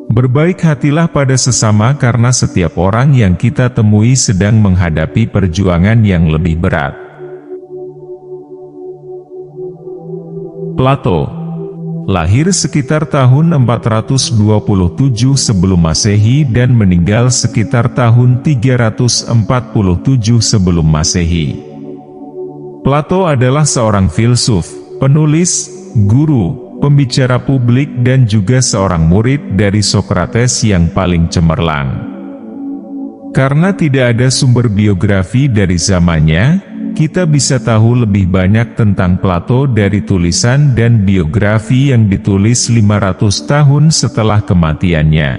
Berbaik hatilah pada sesama karena setiap orang yang kita temui sedang menghadapi perjuangan yang lebih berat. Plato lahir sekitar tahun 427 sebelum Masehi dan meninggal sekitar tahun 347 sebelum Masehi. Plato adalah seorang filsuf, penulis, guru, pembicara publik dan juga seorang murid dari Sokrates yang paling cemerlang. Karena tidak ada sumber biografi dari zamannya, kita bisa tahu lebih banyak tentang Plato dari tulisan dan biografi yang ditulis 500 tahun setelah kematiannya.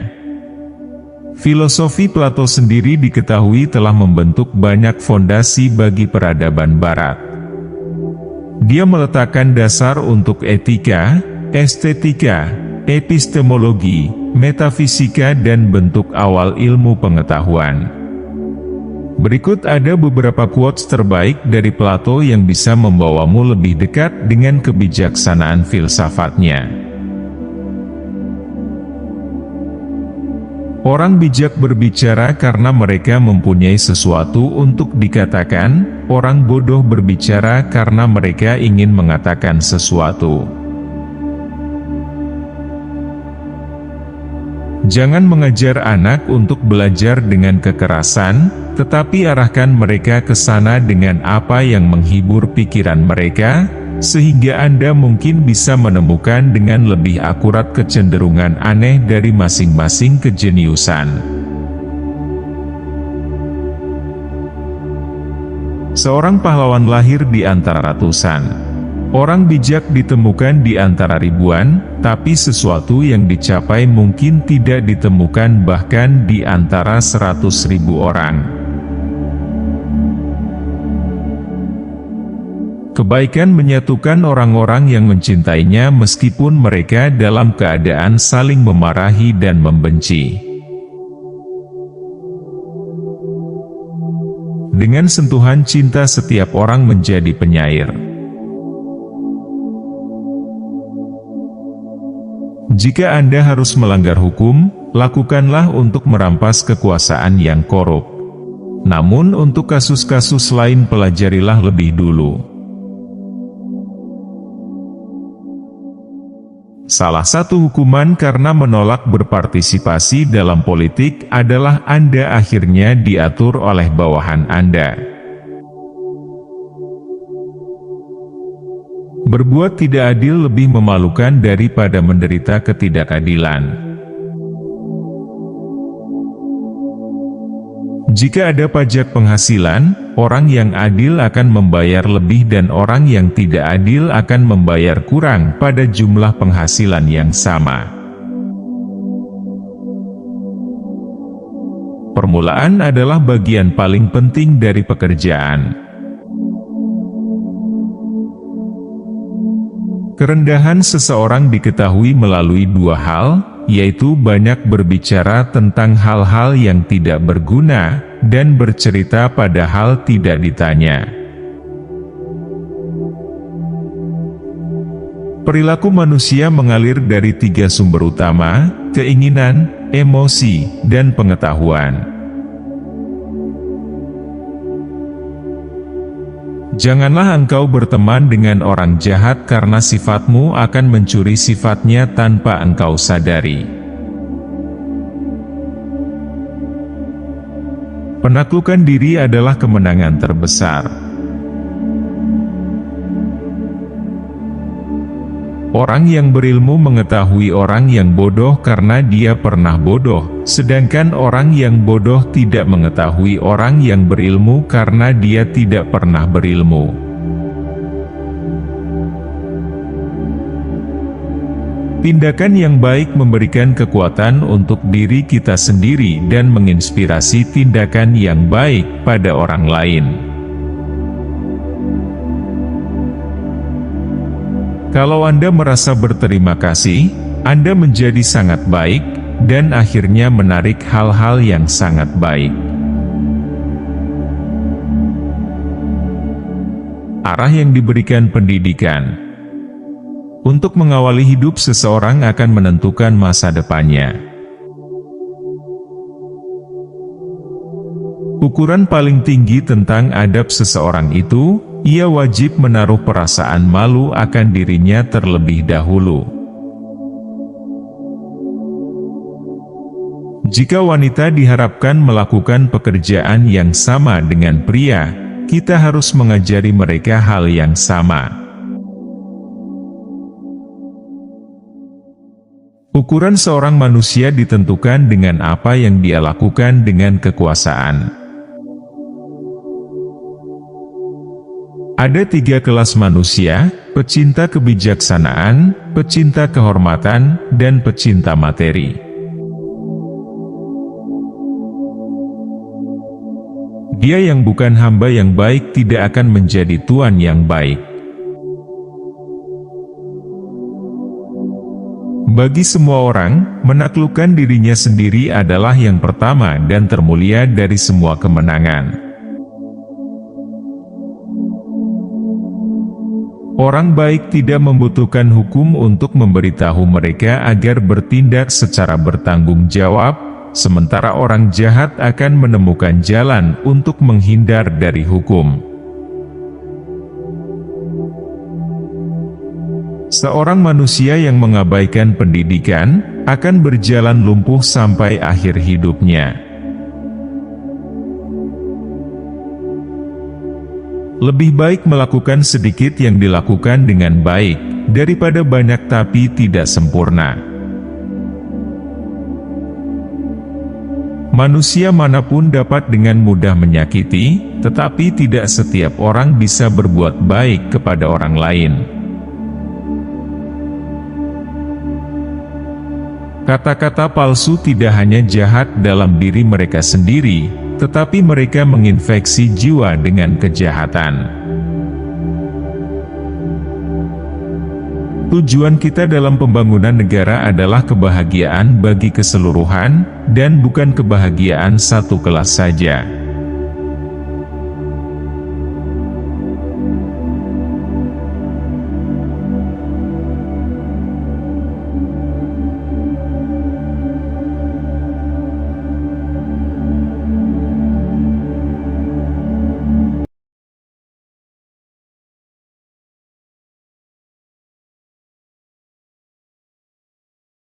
Filosofi Plato sendiri diketahui telah membentuk banyak fondasi bagi peradaban Barat. Dia meletakkan dasar untuk etika, estetika, epistemologi, metafisika dan bentuk awal ilmu pengetahuan. Berikut ada beberapa quotes terbaik dari Plato yang bisa membawamu lebih dekat dengan kebijaksanaan filsafatnya. Orang bijak berbicara karena mereka mempunyai sesuatu untuk dikatakan, orang bodoh berbicara karena mereka ingin mengatakan sesuatu. Jangan mengajar anak untuk belajar dengan kekerasan, tetapi arahkan mereka ke sana dengan apa yang menghibur pikiran mereka, sehingga Anda mungkin bisa menemukan dengan lebih akurat kecenderungan aneh dari masing-masing kejeniusan. Seorang pahlawan lahir di antara ratusan. Orang bijak ditemukan di antara ribuan, tapi sesuatu yang dicapai mungkin tidak ditemukan bahkan di antara 100.000 orang. Kebaikan menyatukan orang-orang yang mencintainya meskipun mereka dalam keadaan saling memarahi dan membenci. Dengan sentuhan cinta setiap orang menjadi penyair. Jika Anda harus melanggar hukum, lakukanlah untuk merampas kekuasaan yang korup. Namun untuk kasus-kasus lain pelajarilah lebih dulu. Salah satu hukuman karena menolak berpartisipasi dalam politik adalah Anda akhirnya diatur oleh bawahan Anda. Berbuat tidak adil lebih memalukan daripada menderita ketidakadilan. Jika ada pajak penghasilan, orang yang adil akan membayar lebih dan orang yang tidak adil akan membayar kurang pada jumlah penghasilan yang sama. Permulaan adalah bagian paling penting dari pekerjaan. Kerendahan seseorang diketahui melalui dua hal, yaitu banyak berbicara tentang hal-hal yang tidak berguna, dan bercerita padahal tidak ditanya. Perilaku manusia mengalir dari tiga sumber utama, keinginan, emosi, dan pengetahuan. Janganlah engkau berteman dengan orang jahat karena sifatmu akan mencuri sifatnya tanpa engkau sadari. Penaklukan diri adalah kemenangan terbesar. Orang yang berilmu mengetahui orang yang bodoh karena dia pernah bodoh, sedangkan orang yang bodoh tidak mengetahui orang yang berilmu karena dia tidak pernah berilmu. Tindakan yang baik memberikan kekuatan untuk diri kita sendiri dan menginspirasi tindakan yang baik pada orang lain. Kalau Anda merasa berterima kasih, Anda menjadi sangat baik, dan akhirnya menarik hal-hal yang sangat baik. Arah yang diberikan pendidikan. Untuk mengawali hidup seseorang akan menentukan masa depannya. Ukuran paling tinggi tentang adab seseorang itu, ia wajib menaruh perasaan malu akan dirinya terlebih dahulu. Jika wanita diharapkan melakukan pekerjaan yang sama dengan pria, kita harus mengajari mereka hal yang sama. Ukuran seorang manusia ditentukan dengan apa yang dia lakukan dengan kekuasaan. Ada 3 kelas manusia: pecinta kebijaksanaan, pecinta kehormatan, dan pecinta materi. Dia yang bukan hamba yang baik tidak akan menjadi tuan yang baik. Bagi semua orang, menaklukkan dirinya sendiri adalah yang pertama dan termulia dari semua kemenangan. Orang baik tidak membutuhkan hukum untuk memberitahu mereka agar bertindak secara bertanggung jawab, sementara orang jahat akan menemukan jalan untuk menghindar dari hukum. Seorang manusia yang mengabaikan pendidikan, akan berjalan lumpuh sampai akhir hidupnya. Lebih baik melakukan sedikit yang dilakukan dengan baik, daripada banyak tapi tidak sempurna. Manusia manapun dapat dengan mudah menyakiti, tetapi tidak setiap orang bisa berbuat baik kepada orang lain. Kata-kata palsu tidak hanya jahat dalam diri mereka sendiri, tetapi mereka menginfeksi jiwa dengan kejahatan. Tujuan kita dalam pembangunan negara adalah kebahagiaan bagi keseluruhan, dan bukan kebahagiaan satu kelas saja.